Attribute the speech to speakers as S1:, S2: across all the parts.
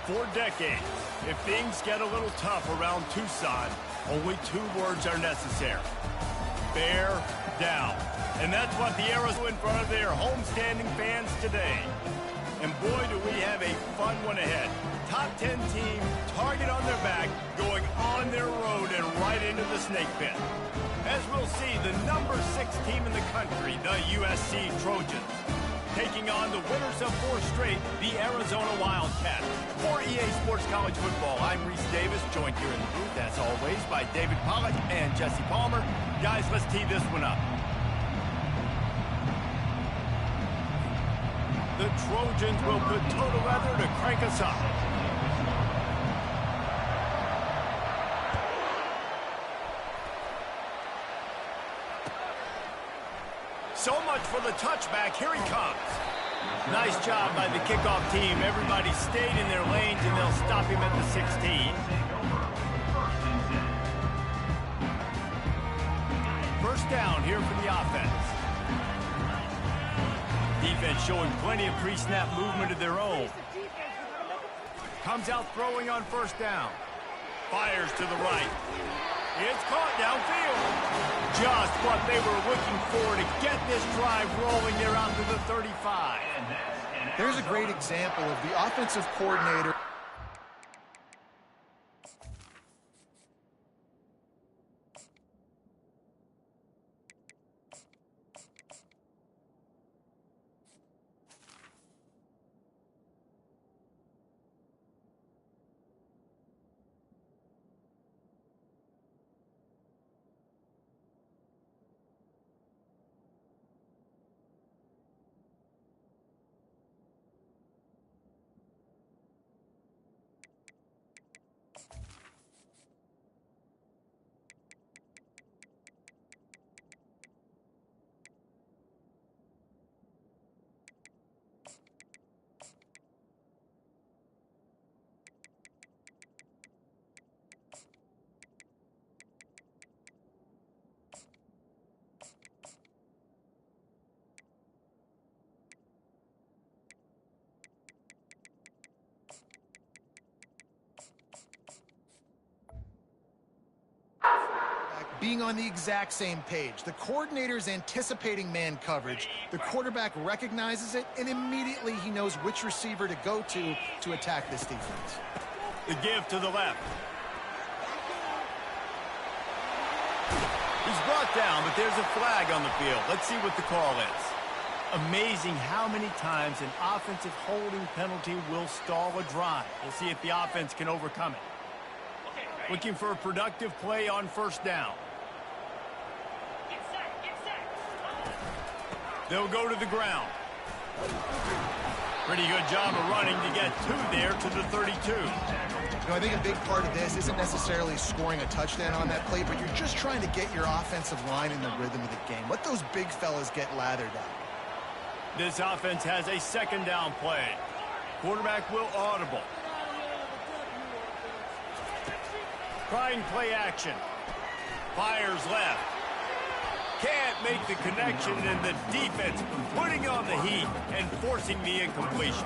S1: For decades, if things get a little tough around Tucson, only 2 words are necessary. Bear down. And that's what the Aeros do in front of their homestanding fans today. And boy, do we have a fun one ahead. Top 10 team, target on their back, going on their road and right into the snake pit. As we'll see, the number 6 team in the country, the USC Trojans, taking on the winners of 4 straight, the Arizona Wildcats. For EA Sports College Football, I'm Reese Davis, joined here in the booth, as always, by David Pollack and Jesse Palmer. Guys, let's tee this one up. The Trojans will put total leather to crank us up. So much for the touchback. Here he comes. Nice job by the kickoff team. Everybody stayed in their lanes, and they'll stop him at the 16. First down here for the offense. Defense showing plenty of pre-snap movement of their own. Comes out throwing on first down. Fires to the right. It's caught downfield. Just what they were looking for to get this drive rolling. They're out to the 35.
S2: There's a great example of the offensive coordinator. Being on the exact same page. The coordinator's anticipating man coverage. The quarterback recognizes it, and immediately he knows which receiver to go to attack this defense.
S1: The give to the left. He's brought down, but there's a flag on the field. Let's see what the call is. Amazing how many times an offensive holding penalty will stall a drive. We'll see if the offense can overcome it. Looking for a productive play on first down. They'll go to the ground. Pretty good job of running to get 2 there to the 32.
S2: I think a big part of this isn't necessarily scoring a touchdown on that play, but you're just trying to get your offensive line in the rhythm of the game. Let those big fellas get lathered up.
S1: This offense has a second down play. Quarterback will audible. Trying play action. Fires left. Can't make the connection, and the defense putting on the heat and forcing the incompletion.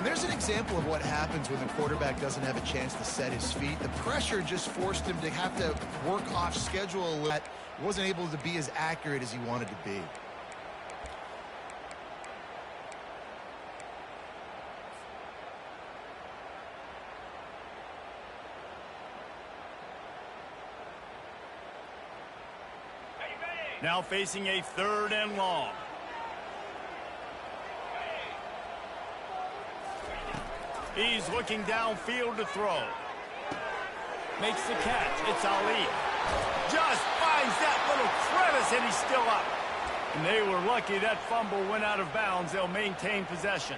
S2: There's an example of what happens when the quarterback doesn't have a chance to set his feet. The pressure just forced him to have to work off schedule. That wasn't able to be as accurate as he wanted to be.
S1: Now facing a 3rd and long. He's looking downfield to throw. Makes the catch. It's Ali. Just finds that little crevice, and he's still up. And they were lucky that fumble went out of bounds. They'll maintain possession.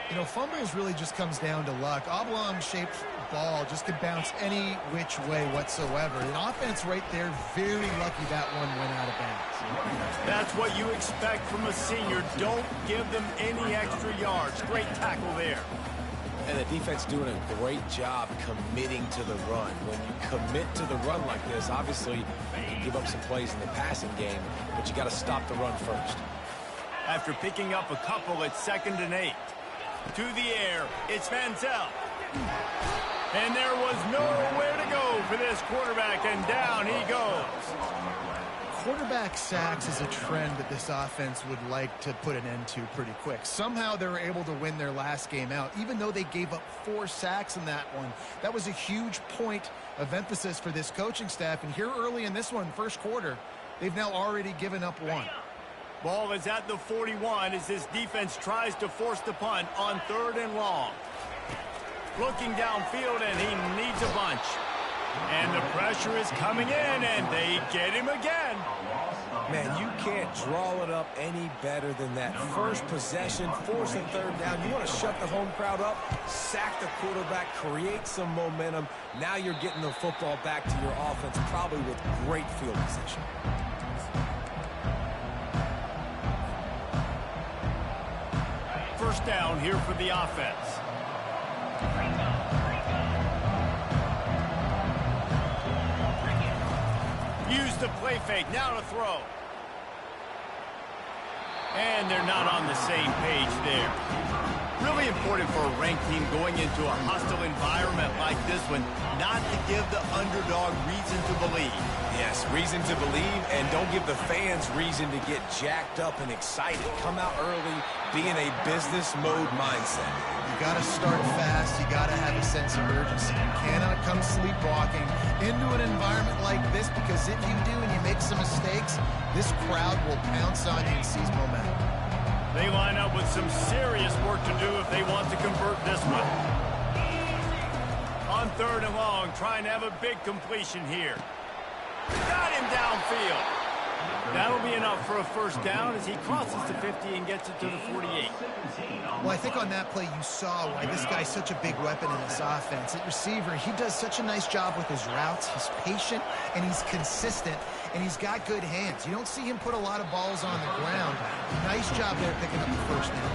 S2: You know, fumbles really just comes down to luck. Oblong-shaped ball just could bounce any which way whatsoever. An offense right there, very lucky that one went out of bounds.
S1: That's what you expect from a senior. Don't give them any extra yards. Great tackle there.
S3: And the defense doing a great job committing to the run. When you commit to the run like this, obviously you can give up some plays in the passing game, but you got to stop the run first.
S1: After picking up a couple, it's 2nd and 8. To the air, it's Manziel. And there was nowhere to go for this quarterback, and down he goes.
S2: Quarterback sacks is a trend that this offense would like to put an end to pretty quick. Somehow they were able to win their last game out, even though they gave up 4 sacks in that one. That was a huge point of emphasis for this coaching staff. And here early in this one, first quarter, they've now already given up 1.
S1: Ball is at the 41 as this defense tries to force the punt on 3rd and long. Looking downfield, and he needs a bunch. And the pressure is coming in, and they get him again.
S3: Man, you can't draw it up any better than that. First possession, force a 3rd down. You want to shut the home crowd up, sack the quarterback, create some momentum. Now you're getting the football back to your offense, probably with great field position.
S1: First down here for the offense. Use the play fake, now to throw. And they're not on the same page there. Really important for a ranked team going into a hostile environment like this one, not to give the underdog reason to believe.
S3: Yes, reason to believe, and don't give the fans reason to get jacked up and excited. Come out early, be in a business mode mindset.
S2: You got to start fast. You got to have a sense of urgency. You cannot come sleepwalking into an environment like this, because if you do and you make some mistakes, this crowd will pounce on you and seize momentum.
S1: They line up with some serious work to do if they want to convert this one. On 3rd and long, trying to have a big completion here. Got him downfield. That'll be enough for a first down as he crosses the 50 and gets it to the 48.
S2: Well, I think on that play you saw why this guy's such a big weapon in this offense. At receiver, he does such a nice job with his routes. He's patient, and he's consistent, and he's got good hands. You don't see him put a lot of balls on the ground. Nice job there picking up the first down.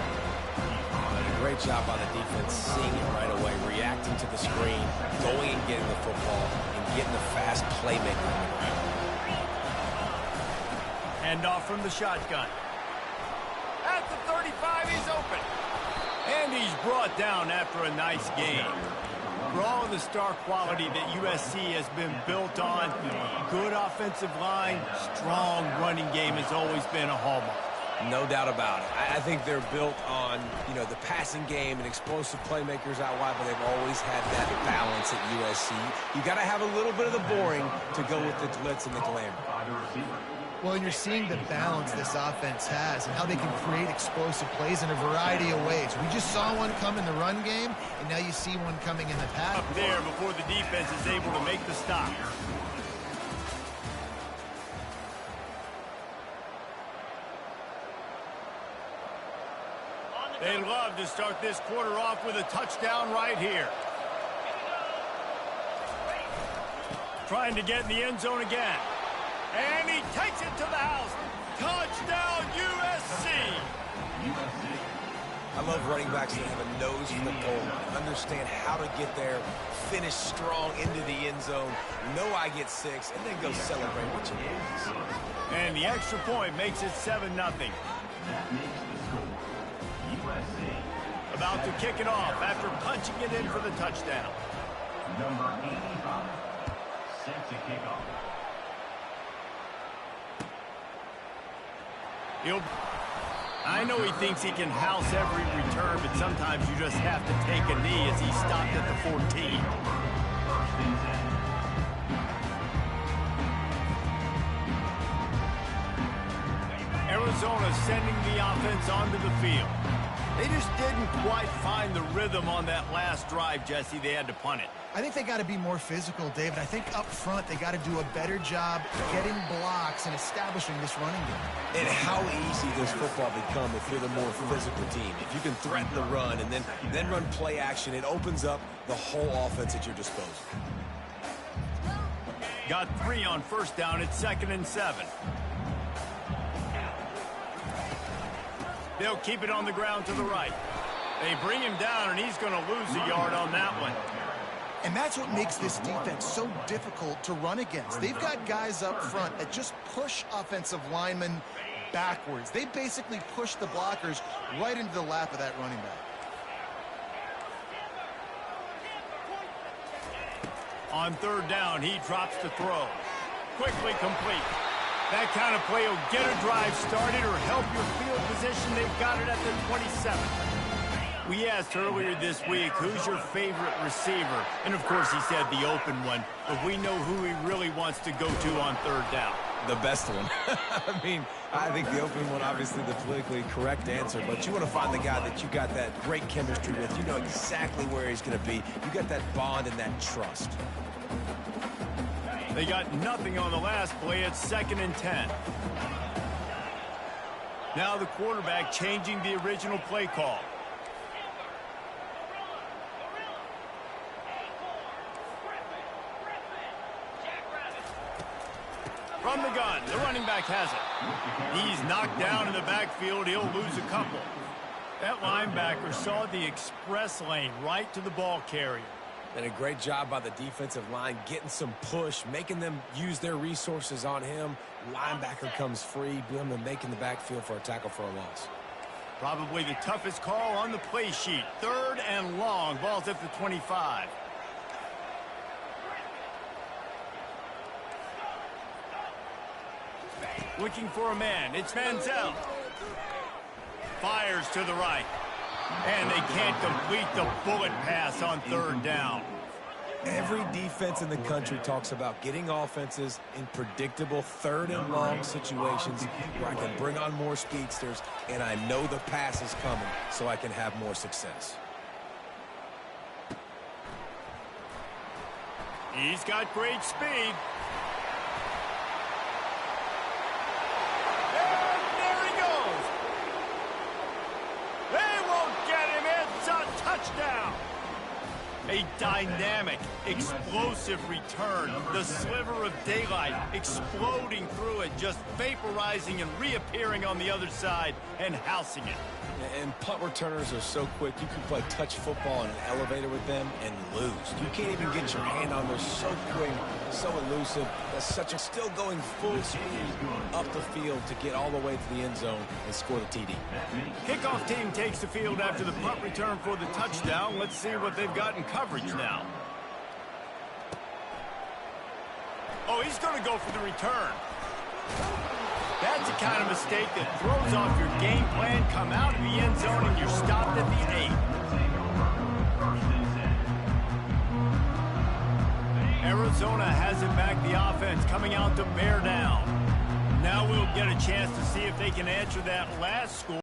S3: Great job by the defense, seeing it right away, reacting to the screen, going and getting the football, and getting the fast playmaker on the ground.
S1: Hand off from the shotgun. At the 35, he's open. And he's brought down after a nice game. For all of the star quality that USC has been built on, good offensive line, strong running game has always been a hallmark.
S3: No doubt about it. I think they're built on, the passing game and explosive playmakers out wide, but they've always had that balance at USC. You got to have a little bit of the boring to go with the glitz and the glamour.
S2: Well, and you're seeing the balance this offense has and how they can create explosive plays in a variety of ways. We just saw one come in the run game, and now you see one coming in the pass.
S1: Up there before the defense is able to make the stop. They love to start this quarter off with a touchdown right here. Trying to get in the end zone again. And he takes it to the house. Touchdown, USC!
S3: I love running backs that have a nose for the goal line, understand how to get there, finish strong into the end zone, know I get 6, and then go celebrate what you lose.
S1: And the extra point makes it 7-0. About to kick it off after punching it in for the touchdown.
S4: Number 85, set to kick off.
S1: I know he thinks he can house every return, but sometimes you just have to take a knee as he stopped at the 14. Arizona sending the offense onto the field. They just didn't quite find the rhythm on that last drive, Jesse. They had to punt it.
S2: I think they got to be more physical, David. I think up front they got to do a better job getting blocks and establishing this running game.
S3: And how easy does football become if you're the more physical team? If you can threaten the run and then run play action, it opens up the whole offense at your disposal.
S1: Got 3 on first down. It's 2nd and 7. They'll keep it on the ground to the right. They bring him down, and he's going to lose a yard on that one.
S2: And that's what makes this defense so difficult to run against. They've got guys up front that just push offensive linemen backwards. They basically push the blockers right into the lap of that running back.
S1: On third down, he drops to throw. Quickly complete. That kind of play will get a drive started or help your field position. They've got it at the 27. We asked earlier this week, who's your favorite receiver? And, of course, he said the open one. But we know who he really wants to go to on third down.
S3: The best one. I mean, I think the open one, obviously the politically correct answer, but you want to find the guy that you got that great chemistry with. You know exactly where he's going to be. You got that bond and that trust.
S1: They got nothing on the last play. It's 2nd and 10. Now the quarterback changing the original play call. From the gun, the running back has it. He's knocked down in the backfield. He'll lose a couple. That linebacker saw the express lane right to the ball carrier.
S3: And a great job by the defensive line getting some push, making them use their resources on him. Linebacker comes free, making the backfield for a tackle for a loss.
S1: Probably the toughest call on the play sheet. 3rd and long. Ball's at the 25. Looking for a man. It's Manziel. Fires to the right. And they can't complete the bullet pass on 3rd down.
S3: Every defense in the country talks about getting offenses in predictable 3rd and long situations where I can bring on more speedsters and I know the pass is coming so I can have more success.
S1: He's got great speed. Touchdown! A dynamic, explosive return. The sliver of daylight exploding through it, just vaporizing and reappearing on the other side and housing it.
S3: And punt returners are so quick, you can play touch football in an elevator with them and lose. You can't even get your hand on them. So quick, so elusive. That's such a still going full speed up the field to get all the way to the end zone and score the TD.
S1: Kickoff team takes the field after the punt return for the touchdown. Let's see what they've got in coverage now. Oh, he's going to go for the return. That's the kind of mistake that throws off your game plan. Come out of the end zone and you're stopped at the 8. Arizona has it back, the offense coming out to bear down. Now we'll get a chance to see if they can answer that last score.